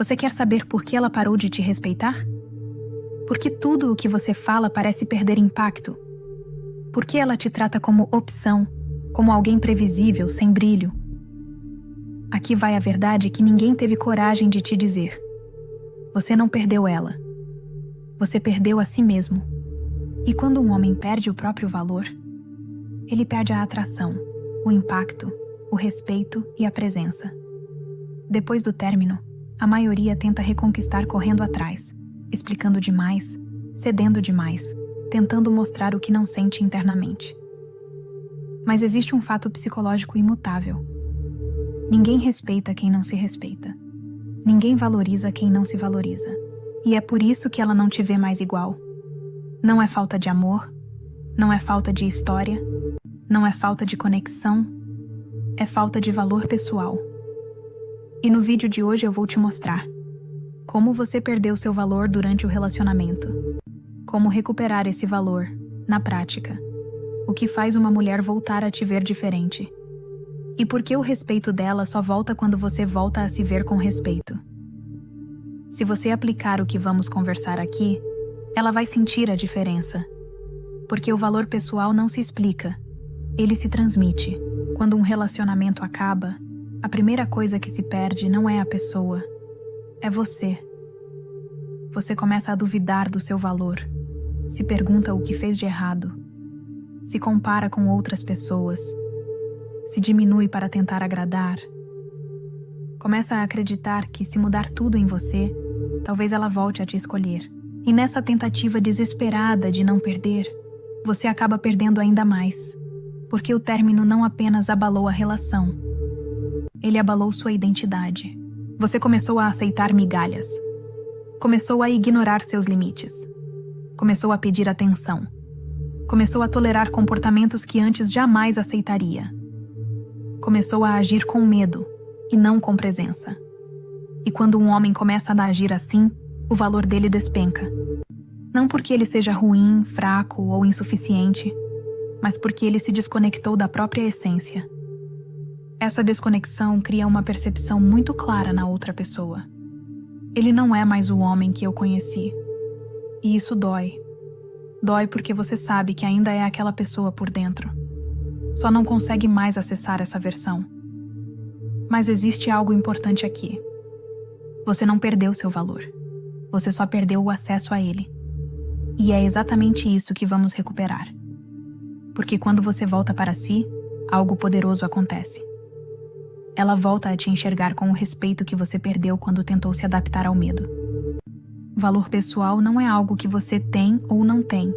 Você quer saber por que ela parou de te respeitar? Por que tudo o que você fala parece perder impacto? Por que ela te trata como opção, como alguém previsível, sem brilho? Aqui vai a verdade que ninguém teve coragem de te dizer. Você não perdeu ela. Você perdeu a si mesmo. E quando um homem perde o próprio valor, ele perde a atração, o impacto, o respeito e a presença. Depois do término, a maioria tenta reconquistar correndo atrás, explicando demais, cedendo demais, tentando mostrar o que não sente internamente. Mas existe um fato psicológico imutável. Ninguém respeita quem não se respeita. Ninguém valoriza quem não se valoriza. E é por isso que ela não te vê mais igual. Não é falta de amor, não é falta de história, não é falta de conexão, é falta de valor pessoal. E no vídeo de hoje eu vou te mostrar como você perdeu seu valor durante o relacionamento, como recuperar esse valor, na prática, o que faz uma mulher voltar a te ver diferente, e por que o respeito dela só volta quando você volta a se ver com respeito. Se você aplicar o que vamos conversar aqui, ela vai sentir a diferença, porque o valor pessoal não se explica, ele se transmite. Quando um relacionamento acaba, a primeira coisa que se perde não é a pessoa, é você. Você começa a duvidar do seu valor, se pergunta o que fez de errado, se compara com outras pessoas, se diminui para tentar agradar. Começa a acreditar que se mudar tudo em você, talvez ela volte a te escolher. E nessa tentativa desesperada de não perder, você acaba perdendo ainda mais, porque o término não apenas abalou a relação, ele abalou sua identidade. Você começou a aceitar migalhas, começou a ignorar seus limites, começou a pedir atenção, começou a tolerar comportamentos que antes jamais aceitaria, começou a agir com medo e não com presença. E quando um homem começa a agir assim, o valor dele despenca. Não porque ele seja ruim, fraco ou insuficiente, mas porque ele se desconectou da própria essência. Essa desconexão cria uma percepção muito clara na outra pessoa. Ele não é mais o homem que eu conheci. E isso dói. Dói porque você sabe que ainda é aquela pessoa por dentro. Só não consegue mais acessar essa versão. Mas existe algo importante aqui. Você não perdeu seu valor. Você só perdeu o acesso a ele. E é exatamente isso que vamos recuperar. Porque quando você volta para si, algo poderoso acontece. Ela volta a te enxergar com o respeito que você perdeu quando tentou se adaptar ao medo. Valor pessoal não é algo que você tem ou não tem.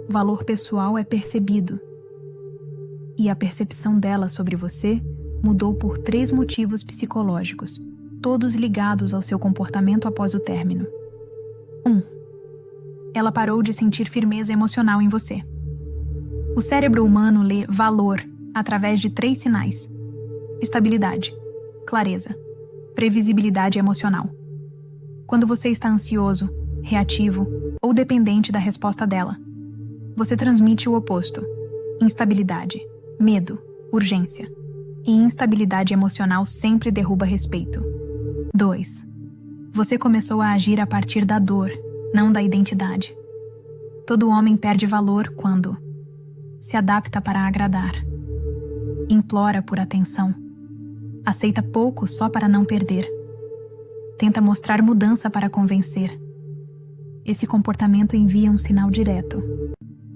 Valor pessoal é percebido. E a percepção dela sobre você mudou por 3 motivos psicológicos, todos ligados ao seu comportamento após o término. 1. Ela parou de sentir firmeza emocional em você. O cérebro humano lê valor através de 3 sinais: estabilidade, clareza, previsibilidade emocional. Quando você está ansioso, reativo ou dependente da resposta dela, você transmite o oposto: instabilidade, medo, urgência. E instabilidade emocional sempre derruba respeito. 2. Você começou a agir a partir da dor, não da identidade. Todo homem perde valor quando se adapta para agradar, implora por atenção, aceita pouco só para não perder, tenta mostrar mudança para convencer. Esse comportamento envia um sinal direto: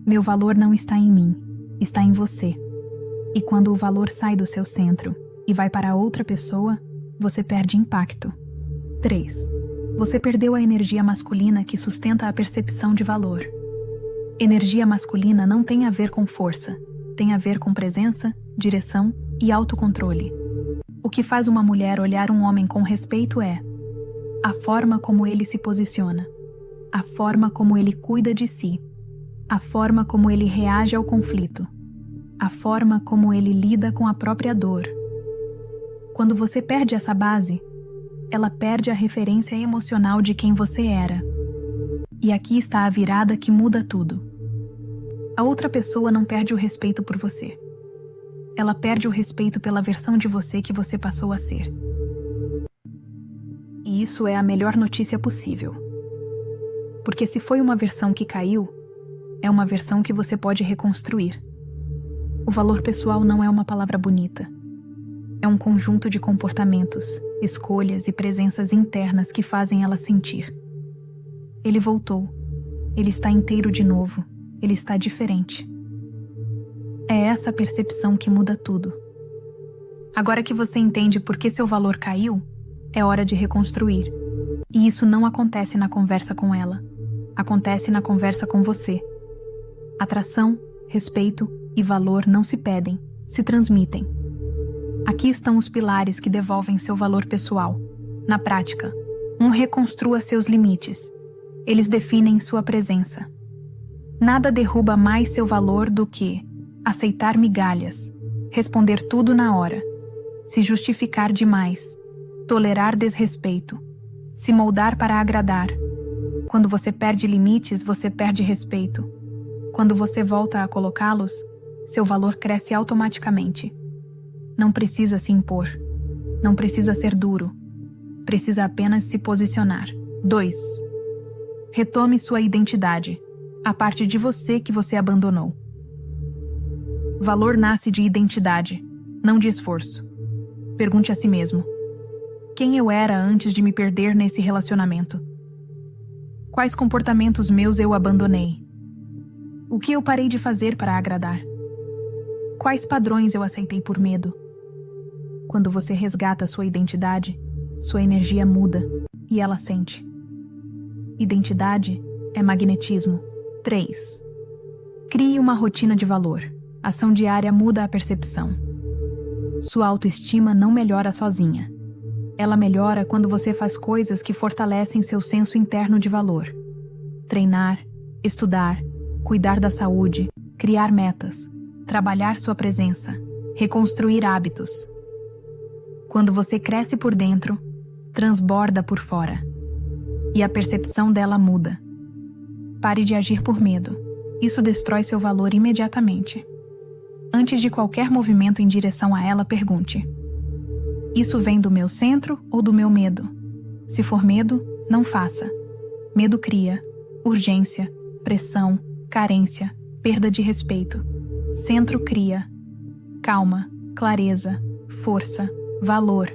meu valor não está em mim, está em você. E quando o valor sai do seu centro e vai para outra pessoa, você perde impacto. 3. Você perdeu a energia masculina que sustenta a percepção de valor. Energia masculina não tem a ver com força, tem a ver com presença, direção e autocontrole. O que faz uma mulher olhar um homem com respeito é a forma como ele se posiciona, a forma como ele cuida de si, a forma como ele reage ao conflito, a forma como ele lida com a própria dor. Quando você perde essa base, ela perde a referência emocional de quem você era. E aqui está a virada que muda tudo. A outra pessoa não perde o respeito por você. Ela perde o respeito pela versão de você que você passou a ser. E E isso é a melhor notícia possível. Porque se foi uma versão que caiu, é uma versão que você pode reconstruir. O valor pessoal não é uma palavra bonita. É um conjunto de comportamentos, escolhas e presenças internas que fazem ela sentir. Ele voltou. Ele está inteiro de novo. Ele está diferente. É essa percepção que muda tudo. Agora que você entende por que seu valor caiu, é hora de reconstruir. E isso não acontece na conversa com ela. Acontece na conversa com você. Atração, respeito e valor não se pedem, se transmitem. Aqui estão os pilares que devolvem seu valor pessoal. Na prática, reconstrua seus limites. Eles definem sua presença. Nada derruba mais seu valor do que aceitar migalhas, responder tudo na hora, se justificar demais, tolerar desrespeito, se moldar para agradar. Quando você perde limites, você perde respeito. Quando você volta a colocá-los, seu valor cresce automaticamente. Não precisa se impor. Não precisa ser duro. Precisa apenas se posicionar. 2. Retome sua identidade, a parte de você que você abandonou. Valor nasce de identidade, não de esforço. Pergunte a si mesmo: quem eu era antes de me perder nesse relacionamento? Quais comportamentos meus eu abandonei? O que eu parei de fazer para agradar? Quais padrões eu aceitei por medo? Quando você resgata sua identidade, sua energia muda e ela sente. Identidade é magnetismo. 3. Crie uma rotina de valor. Ação diária muda a percepção. Sua autoestima não melhora sozinha. Ela melhora quando você faz coisas que fortalecem seu senso interno de valor. Treinar, estudar, cuidar da saúde, criar metas, trabalhar sua presença, reconstruir hábitos. Quando você cresce por dentro, transborda por fora. E a percepção dela muda. Pare de agir por medo. Isso destrói seu valor imediatamente. Antes de qualquer movimento em direção a ela, pergunte: isso vem do meu centro ou do meu medo? Se for medo, não faça. Medo cria urgência, pressão, carência, perda de respeito. Centro cria calma, clareza, força, valor.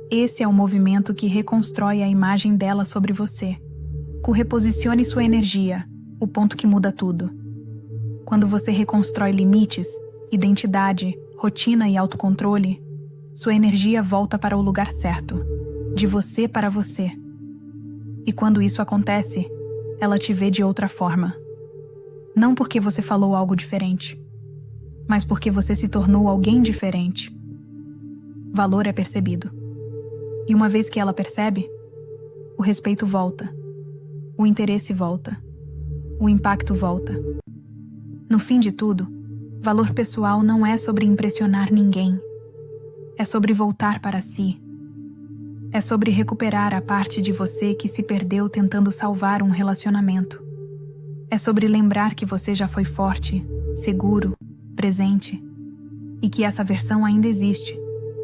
Esse é o movimento que reconstrói a imagem dela sobre você. Reposicione sua energia, o ponto que muda tudo. Quando você reconstrói limites, identidade, rotina e autocontrole, sua energia volta para o lugar certo, de você para você. E quando isso acontece, ela te vê de outra forma. Não porque você falou algo diferente, mas porque você se tornou alguém diferente. Valor é percebido. E uma vez que ela percebe, o respeito volta, o interesse volta, o impacto volta. No fim de tudo, valor pessoal não é sobre impressionar ninguém. É sobre voltar para si. É sobre recuperar a parte de você que se perdeu tentando salvar um relacionamento. É sobre lembrar que você já foi forte, seguro, presente, e que essa versão ainda existe,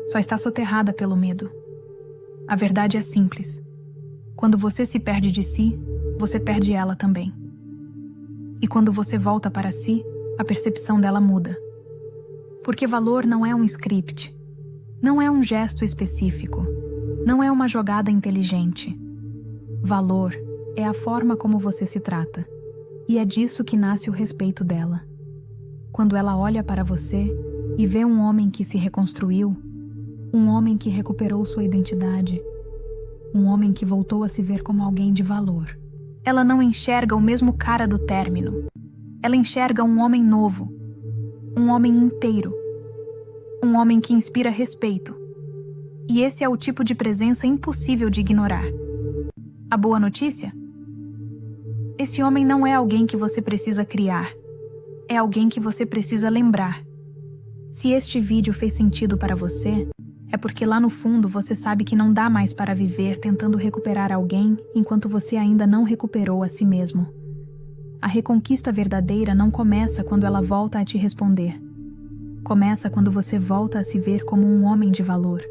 só está soterrada pelo medo. A verdade é simples. Quando você se perde de si, você perde ela também. E quando você volta para si, a percepção dela muda. Porque valor não é um script, não é um gesto específico, não é uma jogada inteligente. Valor é a forma como você se trata, e é disso que nasce o respeito dela. Quando ela olha para você e vê um homem que se reconstruiu, um homem que recuperou sua identidade, um homem que voltou a se ver como alguém de valor. Ela não enxerga o mesmo cara do término. Ela enxerga um homem novo, um homem inteiro, um homem que inspira respeito. E esse é o tipo de presença impossível de ignorar. A boa notícia? Esse homem não é alguém que você precisa criar. É alguém que você precisa lembrar. Se este vídeo fez sentido para você, é porque lá no fundo você sabe que não dá mais para viver tentando recuperar alguém enquanto você ainda não recuperou a si mesmo. A reconquista verdadeira não começa quando ela volta a te responder. Começa quando você volta a se ver como um homem de valor.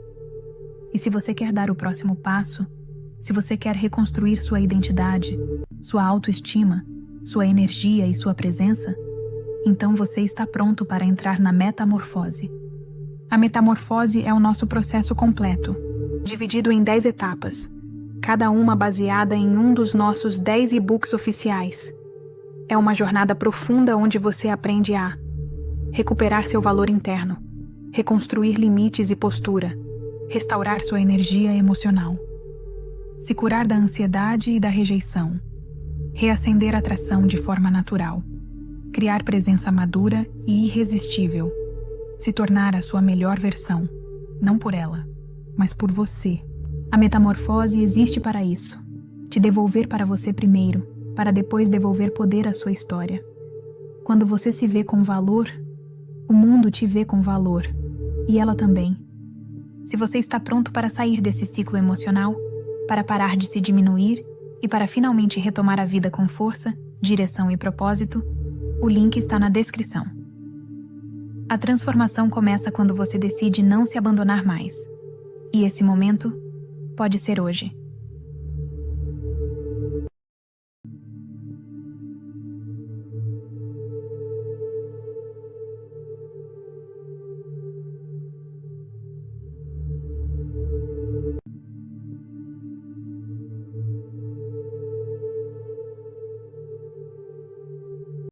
E se você quer dar o próximo passo, Se você quer reconstruir sua identidade, sua autoestima, sua energia e sua presença, então você está pronto para entrar na metamorfose. A metamorfose é o nosso processo completo, dividido em 10 etapas, cada uma baseada em um dos nossos 10 e-books oficiais. É uma jornada profunda onde você aprende a recuperar seu valor interno, reconstruir limites e postura, restaurar sua energia emocional, se curar da ansiedade e da rejeição, reacender a atração de forma natural, criar presença madura e irresistível, se tornar a sua melhor versão, não por ela, mas por você. A metamorfose existe para isso, te devolver para você primeiro, para depois devolver poder à sua história. Quando você se vê com valor, o mundo te vê com valor, e ela também. Se você está pronto para sair desse ciclo emocional, para parar de se diminuir e para finalmente retomar a vida com força, direção e propósito, o link está na descrição. A transformação começa quando você decide não se abandonar mais. E esse momento pode ser hoje.